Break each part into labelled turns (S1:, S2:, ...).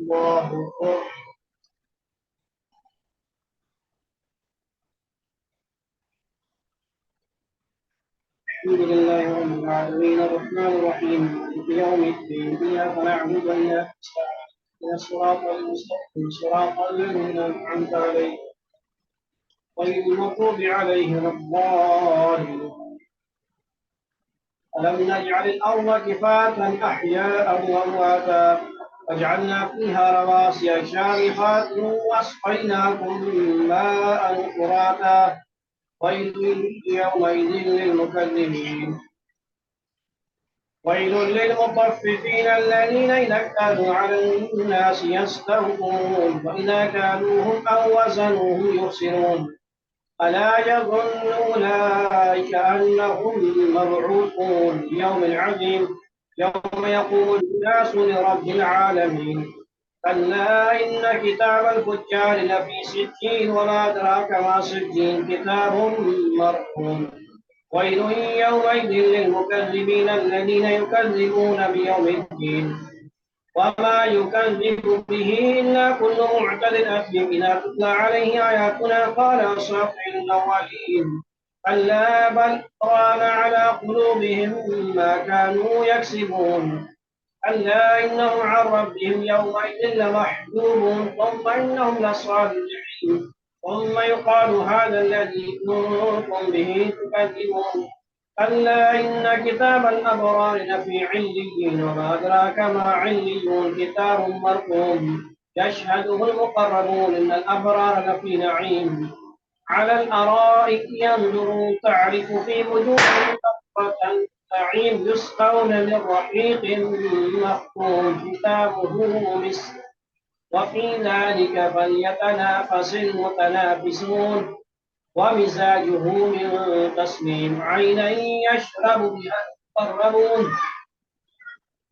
S1: الله أكبر. الحمد لله رب العالمين الرحمن الرحيم مالك يوم الدين إياك نعبد وإياك نستعين اهدنا الصراط المستقيم صراط الذين أنعمت عليهم غير المغضوب عليهم ولا الضالين. ألم نجعل الأرض كفاة أحياء وأمواتا وجعلنا فيها رواسي شامخات وأسقيناكم ماء فراتا ويل يومئذ للمكذبين. ويل للمطففين الذين إذا اكتالوا على الناس يستوفون وإذا كالوهم أو وزنوهم يخسرون. ألا يظن أولئك أنهم مبعوثون ليوم عظيم يوم يقوم الناس لرب العالمين. كلا إن كتاب الفجار لفي سجين وما أدراك ما سجين كتاب مرحوم. ويل يومئذ للمكذبين الذين يكذبون بيوم الدين وما يكذب به إلا كل معتد أثيم إذا تتلى عليه آياتنا قال أساطير الأولين. كلا بل ران على قلوبهم ما كانوا يكسبون. كلا إنهم عن ربهم يومئذ لمحجوبون ثم إنهم لصال الجحيم ثم يقال هذا الذي كنتم به تكذبون. كلا إن كتاب الأبرار لفي عليين وما أدراك ما عليون كتاب مرقوم يشهده المقربون إن الأبرار لفي نعيم على الأرائك ينظرون تعرف في وجوههم نضرة النعيم يسقون من رحيق مختوم ختامه مسك وفي ذلك فليتنافس المتنافسون ومزاجه من تسنيم عينا يشرب بها المقربون.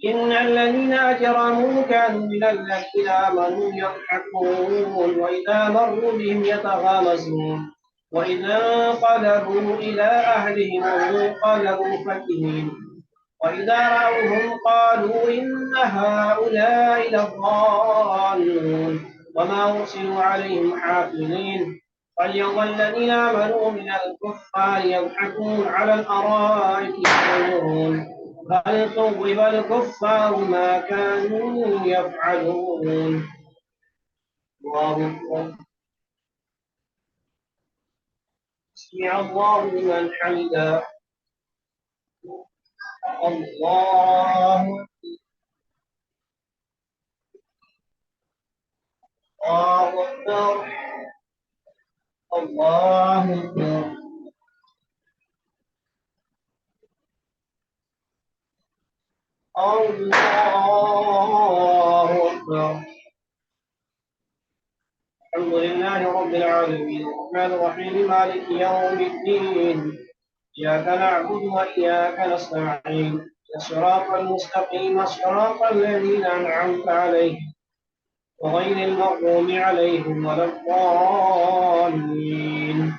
S1: إن الذين أجرموا كانوا من الذين آمنوا يضحكون وإذا مروا بهم يتغامزون وإذا انقلبوا إلى أهلهم انقلبوا فكهين وإذا رأوهم قالوا إن هؤلاء لضالون وما أرسلوا عليهم حافظين. فاليوم الذين آمنوا من الكفار يضحكون على الأرائك ينظرون هل ثوب الكفار ما كانوا يفعلون. الله أكبر. سمع الله لمن حمده. الله أكبر. الله أكبر. الله أكبر. الحمد لله رب العالمين الرحمن الرحيم مالك يوم الدين إياك نعبد وإياك نستعين الصراط المستقيم صراط الذين أنعمت عليهم وغير المغضوب عليهم ولا الضالين.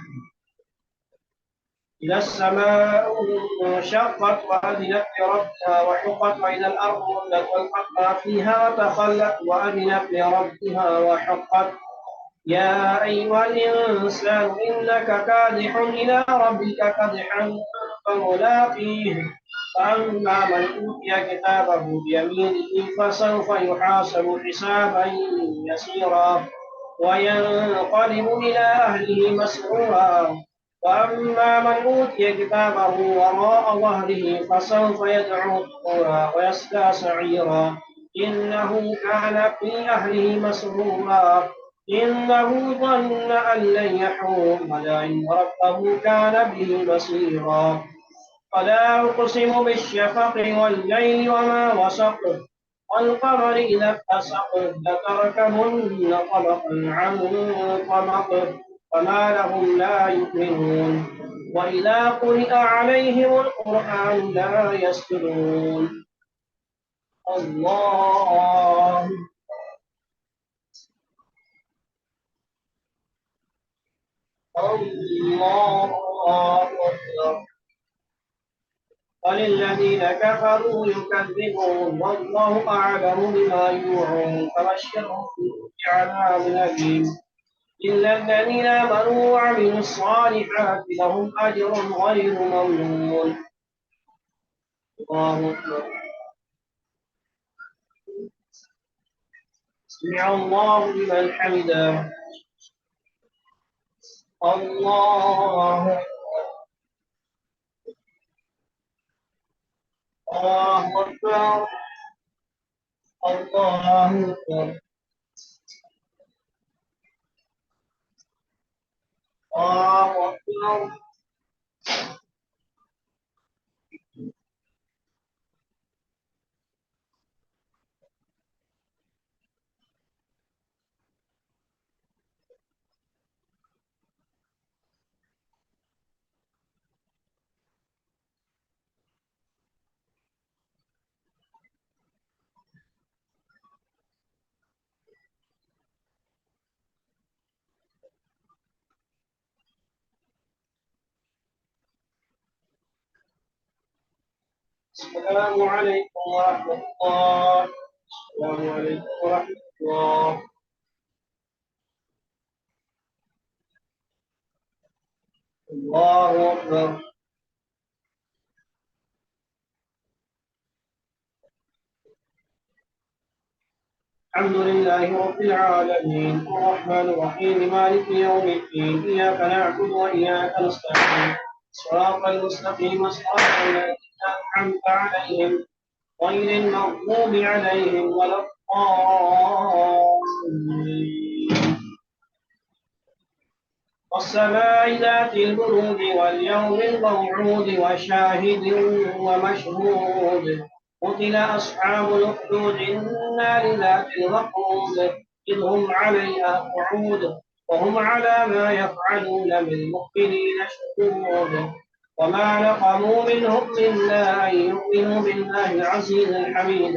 S1: إذا السماء انشقت وأذنت لربها وحقت وإذا الأرض مدت والحق ما فيها وتخلت وأذنت لربها وحقت. يا أيها الإنسان إنك كادح إلى ربك كدحا فملاقيه. فأما من أوتي كتابه بيمينه فسوف يحاسب حسابا يسيرا وينقلب إلى أهله مسرورا. وأما من أوتي كتابه وراء ظهره فسوف يدعو ثبورا ويصلى سعيرا إنه كان في أهله مسرورا إنه ظن أن لن يحور بلى إن ربه كان به بصيرا. فلا أقسم بالشفق والليل وما وسق والقمر إذا اتسق لتركبن طبقا عن طبق فما لهم لا يؤمنون وإذا قرئ عليهم القرآن لا يسجدون. الله الله أكبر. وللذين كفروا يكذبون والله أعلم بما يوعون فبشرهم بعذاب أليم إلا الذين آمنوا وعملوا الصالحات لهم أجر غير ممنون. الله أكبر. سمع الله لمن حمده. الله الله أكبر. الله أكبر. الله أكبر. السلام عليكم ورحمة الله. السلام عليكم ورحمة الله. الله أكبر. الحمد لله رب العالمين الرحمن الرحيم مالك يوم الدين إياك نعبد وإياك نستعين صراط المستقيم صراط الذين أنعمت عليهم غير المغضوب عليهم ولا الضالين. والسماء ذات البروج واليوم الموعود وشاهد ومشهود قتل أصحاب الأخدود النار ذات الوقود إذ هم عليها قعود وهم على ما يفعلون بالمؤمنين شهود وما نقموا منهم إلا أن يؤمنوا بالله العزيز الحميد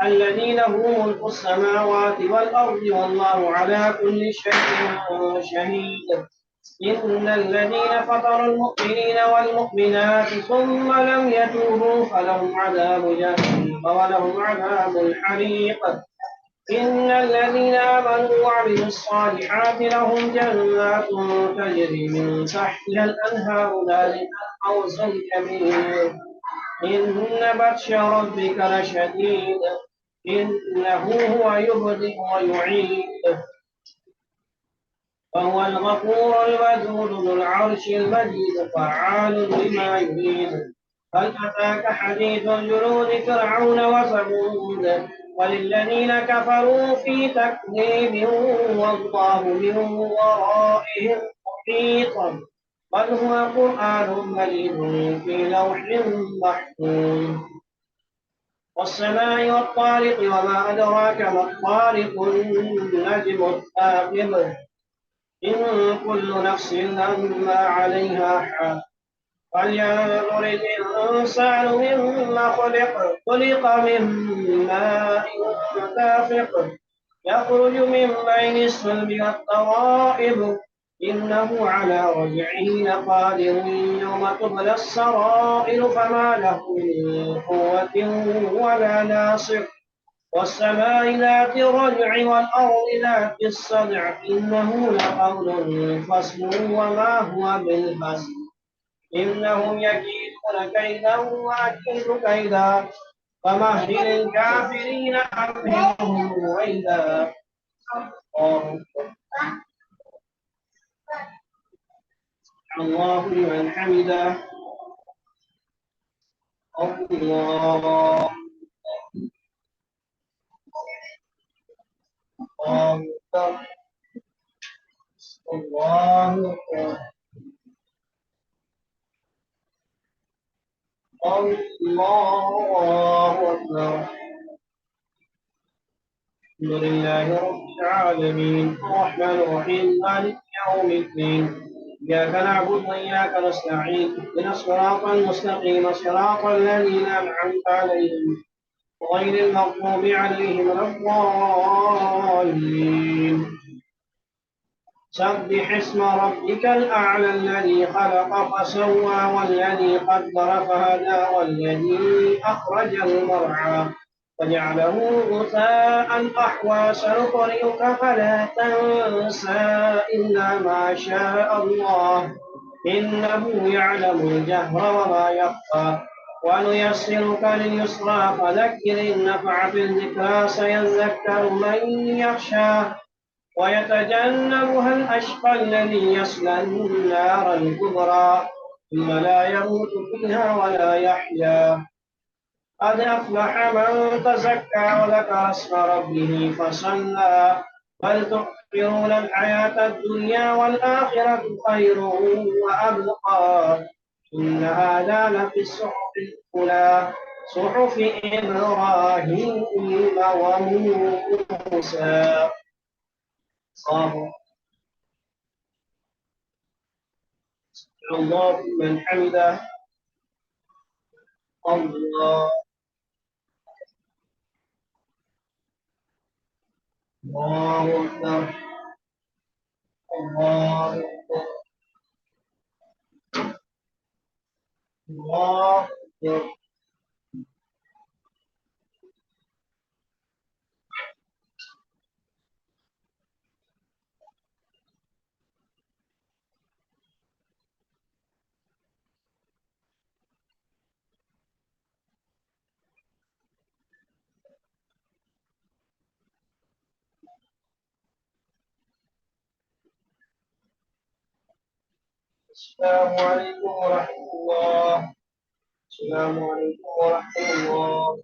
S1: الذي له ملك السماوات والأرض والله على كل شيء شهيد. إن الذين فطروا المؤمنين والمؤمنات ثم لم يتوبوا فلهم عذاب جهنم ولهم عذاب الحريق. إن الذين آمنوا وعملوا الصالحات لهم جنات تجري من تحتها الأنهار ذلك الفوز الكبير. إن بطش ربك لشديد إنه هو يبدئ ويعيد وهو الغفور الودود ذو العرش المجيد فعال لما يريد. هل أتاك حديث جنود فرعون وثمود وللذين كفروا في تكذيب والله من ورائهم محيط بل هو قرآن مجيد في لوح محفوظ. والسماء والطارق وما أدراك ما الطارق النجم الثاقب إن كل نفس لما عليها حافظ. فلينظر الإنسان مما خلق من ماء دافق يخرج من بين الصلب والترائب إنه على رجعه لقادر يوم تبلى السرائر فما له من قوة ولا ناصر. والسماء ذات الرجع والأرض ذات الصدع إنه لقول فصل وما هو بالفصل إنهم يكيدون كيدا وأكيد كيدا فمهل الكافرين أمهلهم رويدا. الله لمن حمده. الله أكبر. الله أكبر. الله أكبر. الحمد لله رب العالمين الرحمن الرحيم مالك يوم الدين إياك نعبد وإياك نستعين اهدنا الصراط المستقيم صراط الذين أنعمت عليهم غير المغضوب عليهم ولا الضالين. سبح اسم ربك الأعلى الذي خلق فسوى والذي قدر فهدى والذي أخرج المرعى فجعله غثاء أحوى سنقرئك فلا تنسى إلا ما شاء الله إنه يعلم الجهر وما يخفى ونيسرك لليسرى فذكر إن نفعت الذكرى سيذكر من يخشى ويتجنبها الأشقى الذي يصلى النار الكبرى ثم لا يموت فيها ولا يحيا قد أفلح من تزكى وذكر اسم ربه فصلى بل تؤثرون الحياة الدنيا والآخرة خير وأبقى إن هذا لفي الصحف الأولى صحف إبراهيم وموسى صار الله من حمده الله الله أكبر الله أكبر الله أكبر السلام عليكم ورحمة الله السلام عليكم ورحمة الله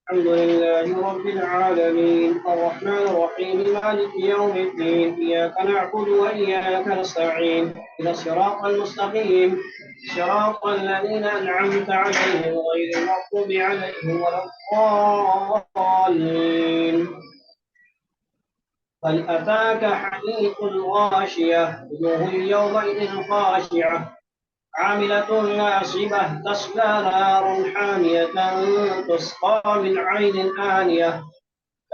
S1: الحمد لله رب العالمين الرحمن الرحيم مالك يوم الدين إياك نعبد وإياك نستعين إلى الصراط المستقيم صراط الذين أنعمت عليهم غير المغضوب عليهم ولا الضالين هل أتاك حديث الغاشية وجوه يومئذ خاشعة عاملة ناصبة تصلى نارا حامية تسقى من عين آنية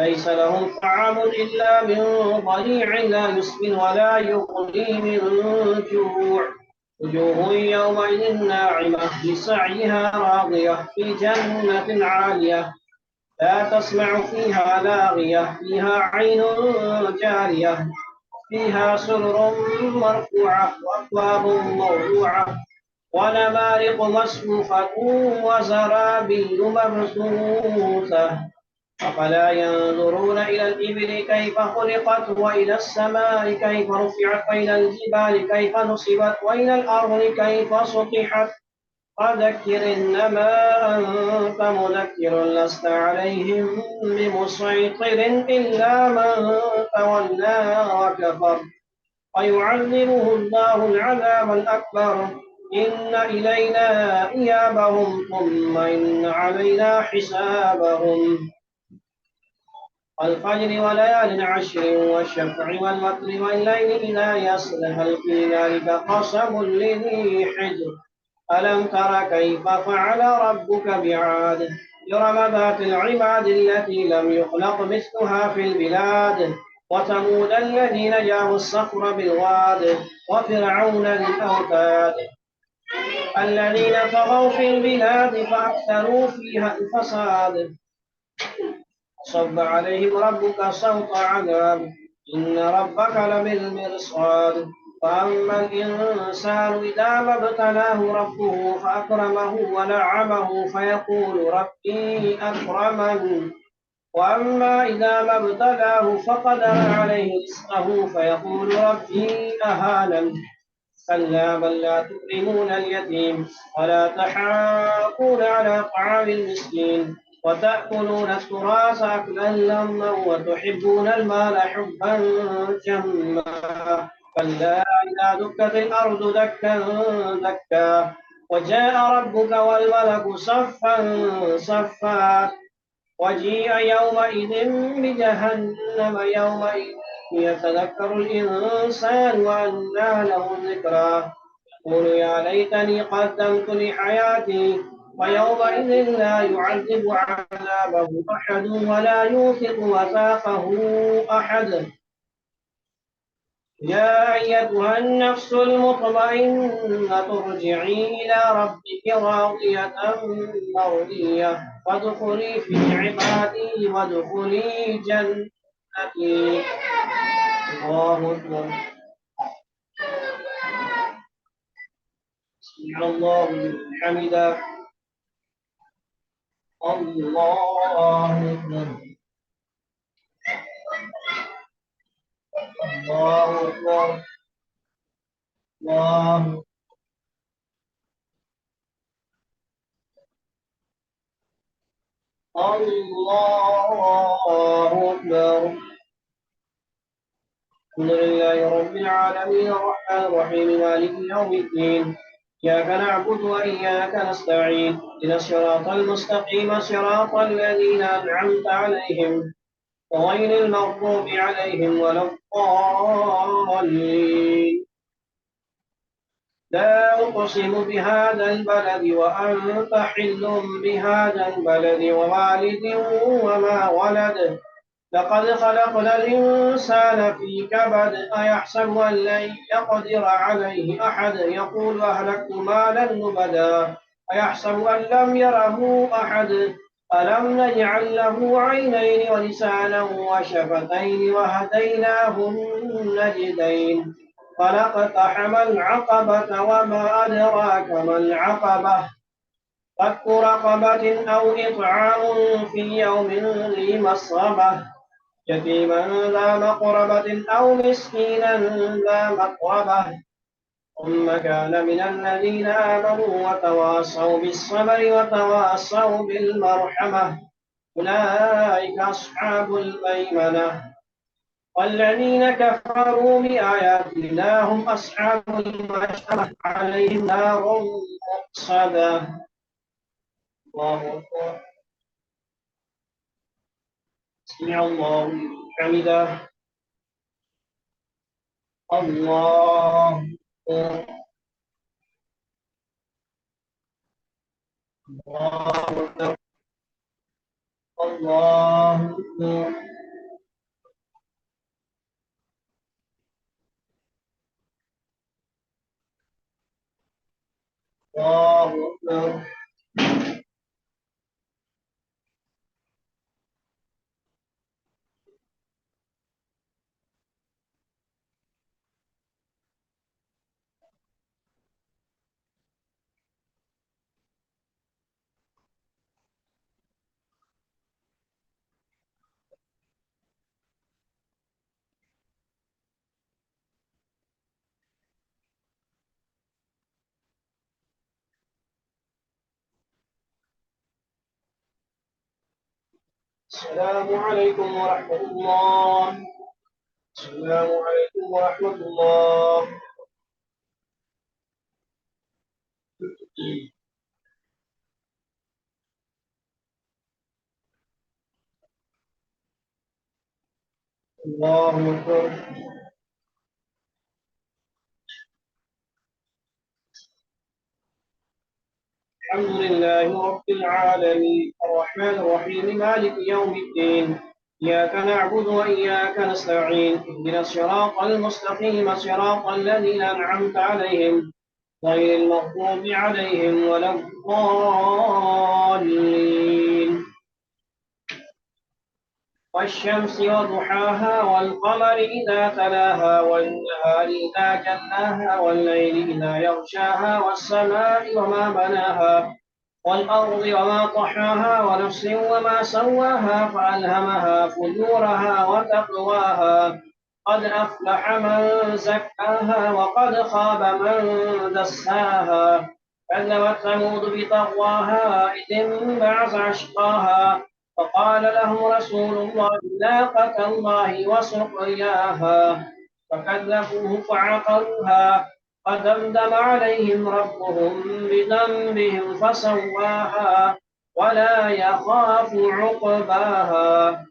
S1: ليس لهم طعام إلا من ضريع لا يسمن ولا يغني من جوع وجوه يومئذ ناعمة لسعيها راضية في جنة عالية لا تسمع فيها لاغية فيها عين جارية فيها سرر مرفوعة وأكواب موضوعة ونمارق مصفوفة وزرابي مبثوثة أفلا ينظرون إلى الإبل كيف خلقت وإلى السماء كيف رفعت وإلى الجبال كيف نصبت وإلى الأرض كيف سطحت فذكر إنما أنت مذكر لست عليهم بمسيطر إلا من تولى وكفر ويعذبه الله العذاب الأكبر إن إلينا إيابهم ثم إن علينا حسابهم والفجر وليال عشر والشفع والوتر والليل إذا يسر هل في ذلك قسم لذي حجر ألم تر كيف فعل ربك بعاد إرم ذات العماد التي لم يخلق مثلها في البلاد وثمود الذين جابوا الصخر بالواد وفرعون ذي الأوتاد الذين طغوا في البلاد فأكثروا فيها الفساد صب عليهم ربك صوت عذاب إن ربك لبالمرصاد فأما الإنسان إذا ما ابتلاه ربه فأكرمه ونعمه فيقول ربي أكرمن وأما إذا ما ابتلاه فقدر عليه رزقه فيقول ربي أهانن. كلا بل لا تكرمون اليتيم ولا تحاضون على طعام المسكين وتأكلون التراث أكلا لما وتحبون المال حبا جما. كلا إذا دكت الأرض دكا دكا وجاء ربك والملك صفا صفا وجيء يومئذ بجهنم يومئذ يتذكر الإنسان وأنى له الذكرى يقول يا ليتني قدمت لحياتي ويومئذ لا يعذب عذابه أحد ولا يوثق وثاقه أحد. يا أيتها النفس المطمئنة ارجعي إلى ربك راضية مرضية فادخلي في عبادي وادخلي جنتي. الله أكبر. سمع الله لمن حمده. الله أكبر. الله أكبر. الله الله أكبر. الحمد لله رب العالمين الرحمن الرحيم مالك يوم الدين إياك نعبد وإياك نستعين اهدنا الصراط المستقيم صراط الذين أنعمت عليهم غير المغضوب عليهم ولا الضالين. لا أقسم بهذا البلد وأنت حل بهذا البلد ووالد وما ولد لقد خلقنا الإنسان في كبد أيحسب أن لن يقدر عليه أحد يقول أهلكت مالا لبدا أيحسب أن لم يره أحد ألم نجعل له عينين ولسانا وشفتين وهديناه النجدين فلاقتحم العقبة وما أدراك ما العقبة فك رقبة أو إطعام في يوم ذي مسغبة يتيما ذا مقربة أو مسكينا ذا مقربة ثم كان من الذين آمنوا وتواصوا بالصبر وتواصوا بالمرحمة أولئك أصحاب الميمنة. والذين كفروا بآياتنا هم أصحاب المشأمة عليهم نار مؤصدة. الله أكبر. سمع الله لمن حمده. الله أكبر. الله أكبر. الله أكبر. الله أكبر. السلام عليكم ورحمة الله. السلام عليكم ورحمة الله. الله أكبر. الحمد لله رب العالمين الرحمن الرحيم مالك يوم الدين إياك نعبد وإياك نستعين اهدنا الصراط المستقيم صراط الذين أنعمت عليهم غير المغضوب عليهم ولا الضالين. والشمس وضحاها والقمر إذا تلاها والنهار إذا جلاها والليل إذا يغشاها والسماء وما بناها والأرض وما طحاها ونفس وما سواها فألهمها فجورها وتقواها قد أفلح من زكاها وقد خاب من دساها كذبت ثمود بطغواها إذ انبعث أشقاها فقال لهم رسول الله ناقة الله وسقياها فكذبوه فعقروها فدمدم عليهم ربهم بذنبهم فسواها ولا يخاف عقباها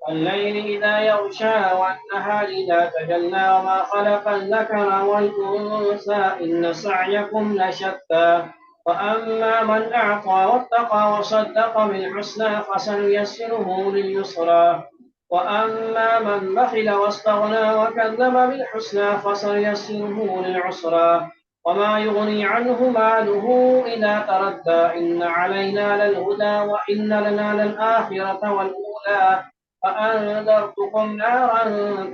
S1: والليل إذا يغشى والنهار إذا تجلى وما خلق الذكر والأنثى إن سعيكم لشتى وأما من أعطى واتقى وصدق بالحسنى فسنيسره لليسرى وأما من بخل واستغنى وكذب بالحسنى فسنيسره للعسرى وما يغني عنه ماله إذا تردى إن علينا للهدى وإن لنا للآخرة والأولى فأنذرتكم نارا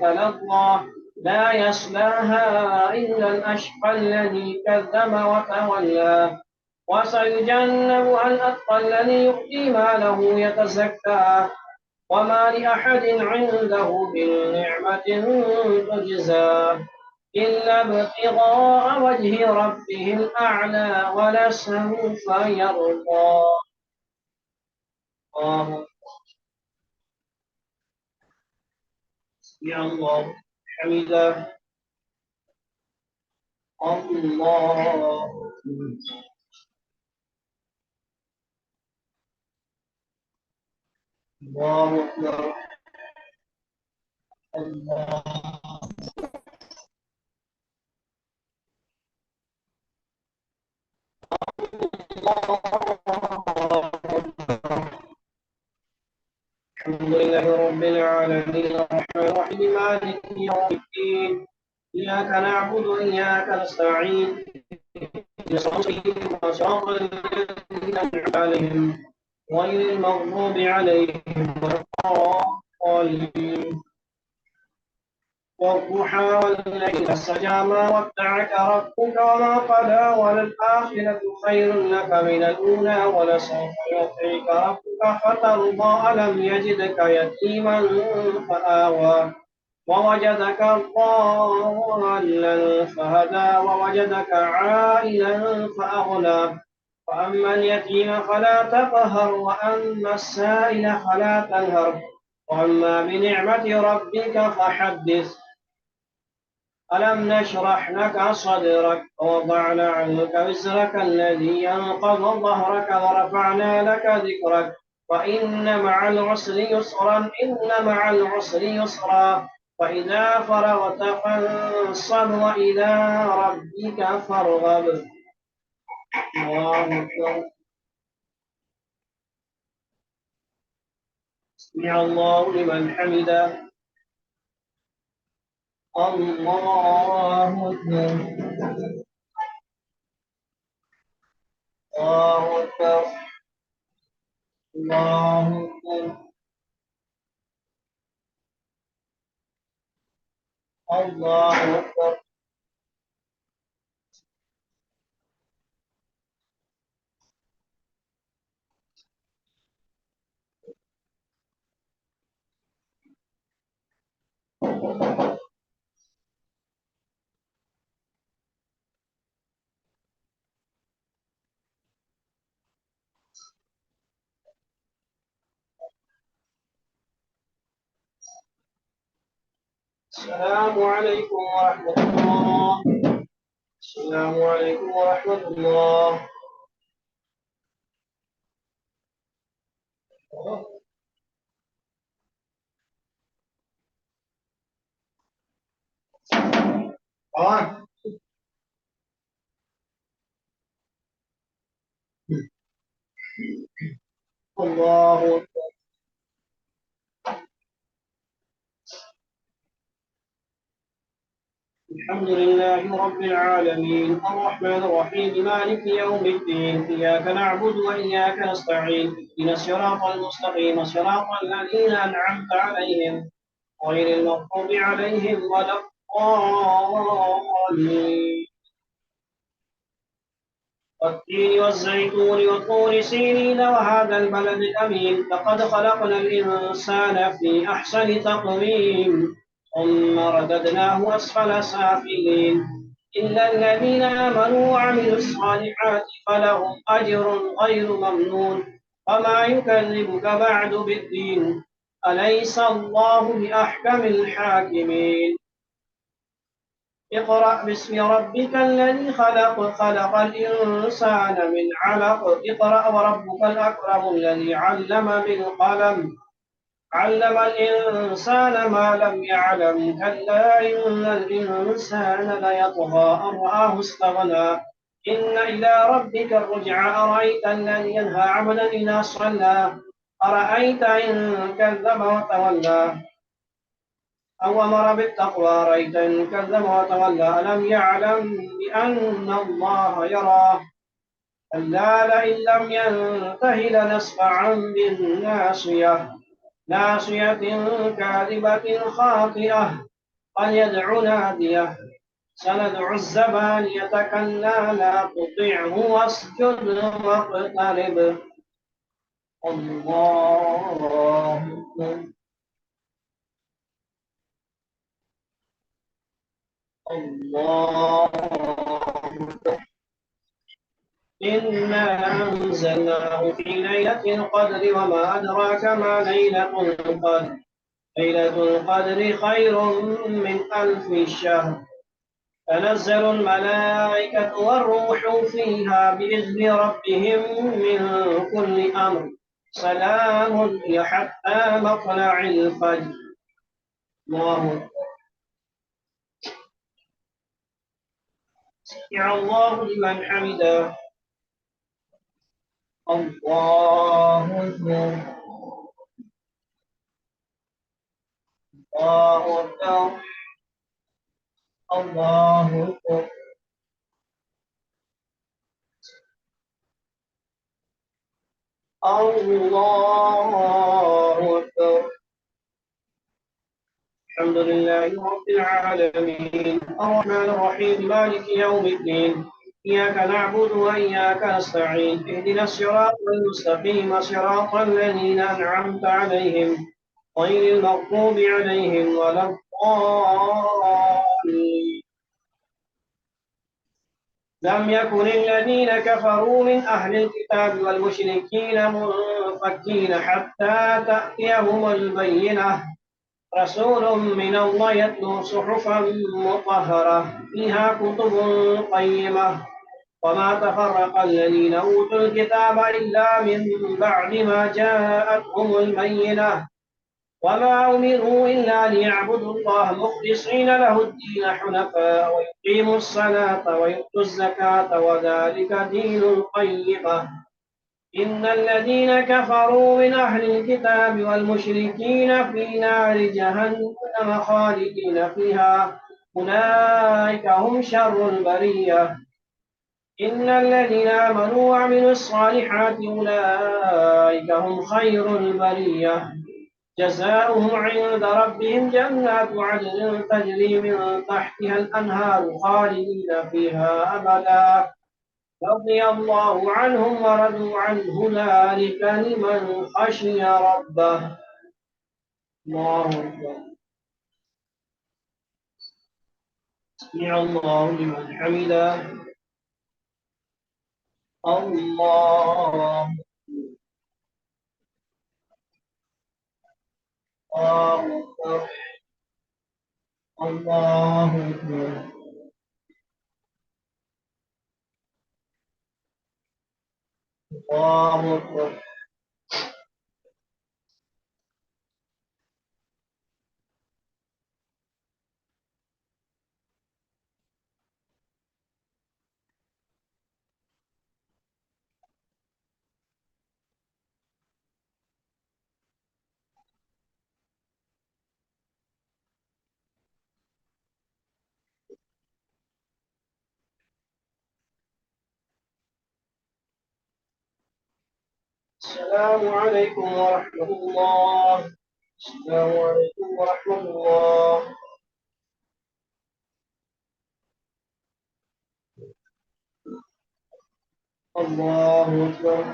S1: تلظى لا يصلاها إلا الأشقى الذي كذب وتولى وسيجنبها الأتقى الذي يؤتي ماله يتزكى وما لأحد عنده من نعمة تجزى إلا ابتغاء وجه ربه الأعلى ولسوف يرضى الله. يا الله حمده الله الله أكبر الله الحمد لله رب العالمين الرحمن الرحيم مالك يوم الدين إياك نعبد وإياك نستعين صراط الذين أنعمت عليهم غير المغضوب عليهم ولا الضالين والضحى والليل سجى ما ودعك ربك وما قلى وللآخرة خير لك من الأولى ولسوف يعطيك ربك فترضى ألم يجدك يتيما فآوى ووجدك ضالا فهدى ووجدك عائلا فأغنى فأما اليتيم فلا تقهر وأما السائل فلا تنهر وأما بنعمة ربك فحدث ألم نشرح لك صدرك ووضعنا عنك وزرك الذي ينقض ظهرك ورفعنا لك ذكرك وإن مع العسر يسرا إن مع العسر يسرا فإذا فرغت فانصب وإلى ربك فارغب الله أكبر سمع الله لمن حمده الله أكبر الله أكبر الله أكبر الله أكبر السلام عليكم ورحمة الله السلام عليكم ورحمة الله الله أكبر الحمد لله رب العالمين الرحمن الرحيم مالك يوم الدين إياك نعبد وإياك نستعين اهدنا الصراط المستقيم صراط الذين أنعمت عليهم غير المغضوب عليهم ولا الضالين والتين والزيتون وطور سينين وهذا البلد الأمين لقد خلقنا الإنسان في أحسن تقويم ثم رددناه أسفل سافلين إلا الذين آمنوا وعملوا الصالحات فلهم أجر غير ممنون وما يكذبك بعد بالدين أليس الله بأحكم الحاكمين اقرأ باسم ربك الذي خلق خلق الإنسان من علق اقرأ وربك الأكرم الذي علم بالقلم علم الإنسان ما لم يعلم كلا إن الإنسان ليطغى أن رآه استغنى إن إلى ربك الرجع أرأيت الذي ينهى عبدا إذا صلى أرأيت إن كذب وتولى أو أمر بالتقوى رأيت إن كذب وتولى ألم يعلم بأن الله يرى كلا لئن لم ينته لنسفعا بالناصية ناصية كاذبة خاطئة فليدع ناديه سندع الزبانية كلا لا تطعه واسجد واقترب الله الله إنا أنزلناه في ليلة القدر وما أدراك ما ليلة القدر ليلة القدر خير من ألف شهر تنزل الملائكة والروح فيها بإذن ربهم من كل أمر سلام هي حتى مطلع الفجر الله سمع الله لمن حمده الله أكبر الله أكبر الله أكبر الله أكبر الحمد لله رب العالمين الرحمن الرحيم مالك يوم الدين إياك نعبد وإياك نستعين اهدنا الصراط المستقيم صراط الذين أنعمت عليهم غير المغضوب عليهم ولا الضالين لم يكن الذين كفروا من أهل الكتاب والمشركين منفكين حتى تأتيهم البينة رسول من الله يتلو صحفا مطهرة فيها كتب قيمة وما تفرق الذين أوتوا الكتاب إلا من بعد ما جاءتهم البينة وما أمروا إلا ليعبدوا الله مخلصين له الدين حنفاء ويقيموا الصلاة ويؤتوا الزكاة وذلك دين القيمة إن الذين كفروا من أهل الكتاب والمشركين في نار جهنم خالدين فيها أولئك هم شر البرية إن الذين آمنوا وعملوا الصالحات أولئك هم خير البرية جزاؤهم عند ربهم جنات عدن تجري من تحتها الأنهار خالدين فيها أبدا رضي الله عنهم ورضوا عنه ذلك لمن خشي ربه الله أكبر سمع الله لمن حمده الله أكبر الله أكبر الله أكبر السلام عليكم ورحمة الله السلام عليكم ورحمة الله الله أكبر.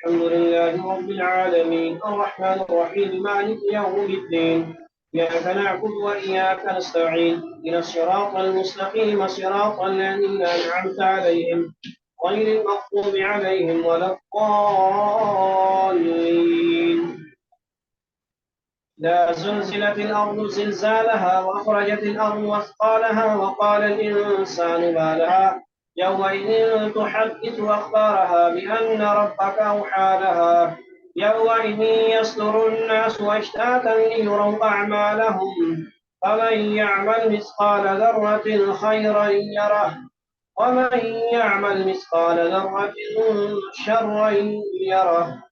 S1: الحمد لله رب العالمين الرحمن الرحيم مالك يوم الدين إياك نعبد وإياك نستعين إلى الصراط المستقيم صراط الذين أنعمت عليهم غير المغضوب عليهم ولا الضالين. إذا زلزلت الأرض زلزالها وأخرجت الأرض أثقالها وقال الإنسان ما لها يومئذ تحدث أخبارها بأن ربك أوحى لها يومئذ يصدر الناس أشتاتا ليروا أعمالهم فمن يعمل مثقال ذرة خيرا يره ومن يعمل مثقال ذرة شرا يره.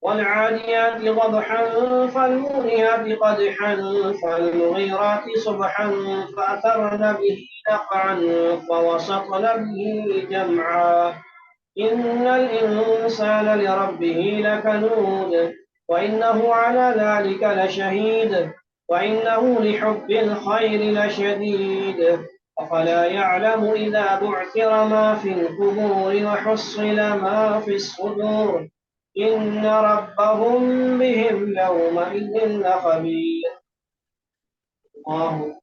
S1: والعاديات ضبحا فالموريات قدحا فالمغيرات صبحا فأثرن به نقعا فوسطن به جمعا. إن الإنسان لربه لكنود وإنه على ذلك لشهيد وإنه لحب الخير لشديد. أفلا يعلم إذا بعثر ما في القبور وحصل ما في الصدور إن ربهم بهم يومئذ لخبير. الله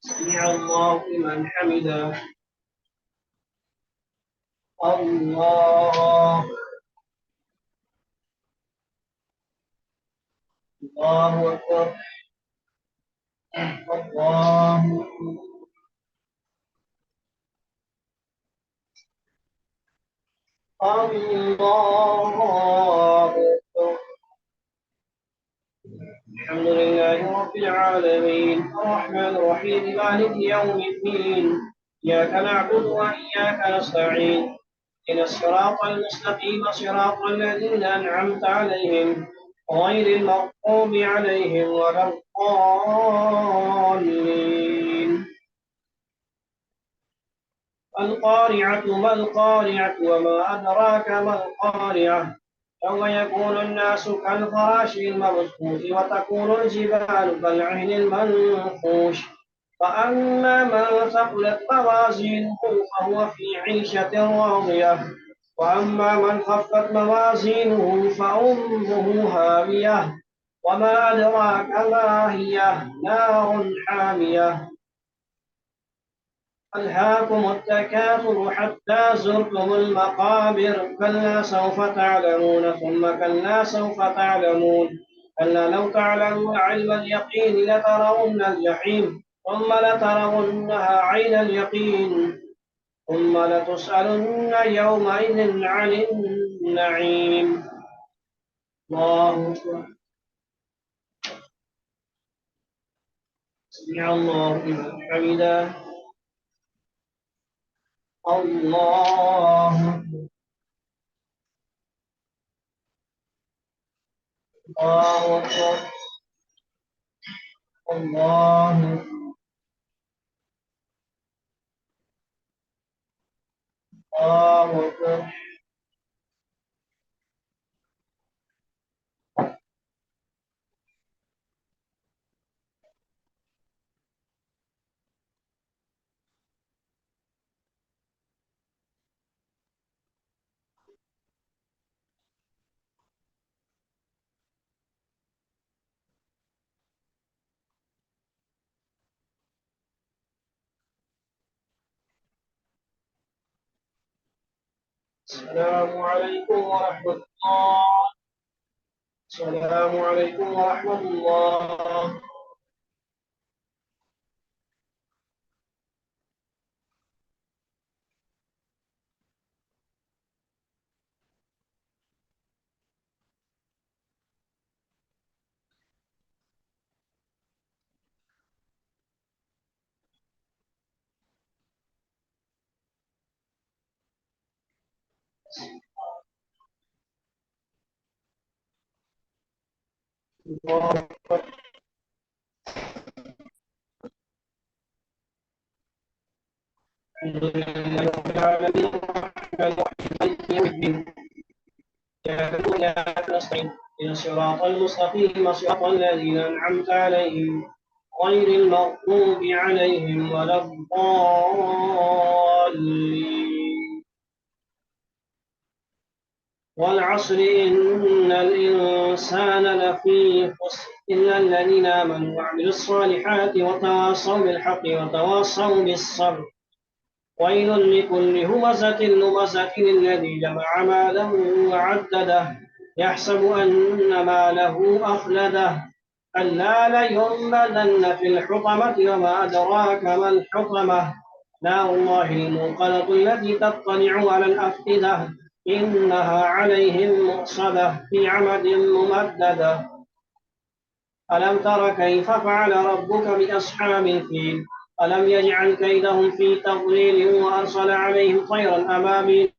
S1: سمع الله لمن حمده. الله الله أكبر. الله الله أكبر. الحمد لله رب العالمين الرحمن الرحيم مالك يوم الدين إياك نعبد وإياك نستعين إلى الصراط المستقيم صراط الذين أنعمت عليهم غير المغضوب عليهم ولا الضالين. القارعة ما القارعة وما أدراك ما القارعة يوم يكون الناس كالفراش المبثوث وتكون الجبال كالعهن المنفوش فأما من ثقلت موازينه فهو في عيشة راضية وأما من خفت موازينه فأمه هاوية وما أدراك ما هي نار حامية. ألهاكم التكاثر حتى زرتم المقابر كلا سوف تعلمون ثم كلا سوف تعلمون كلا لو تعلمون علم اليقين لترون الجحيم ثم لترونها عين اليقين ثم لتسألن يومئذ عن النعيم. الله أكبر. سمع الله لمن حمده. الله الله أكبر. الله الله أكبر. السلام عليكم ورحمة الله. السلام عليكم ورحمة الله. الله أكبر. الحمد لله رب العالمين الرحمن الرحيم مالك يوم الدين إياك نعبد وإياك نستعين إن الصراط المستقيم صراط الذين أنعمت عليهم غير المغضوب عليهم ولا الضالين. والعصر إن الإنسان لفي خسر إلا الذين آمنوا وعملوا الصالحات وتواصوا بالحق وتواصوا بالصبر. ويل لكل همزة لمزة الذي جمع ماله وعدده يحسب أن ماله أخلده كلا لينبذن في الحطمة وما أدراك ما الحطمة نار الله الموقدة التي تطلع على الأفئدة إنها عليهم مؤصدة في عمد ممددة. ألم تر كيف فعل ربك بأصحاب الفيل ألم يجعل كيدهم في تضليل وأرسل عليهم طيرا أبابيل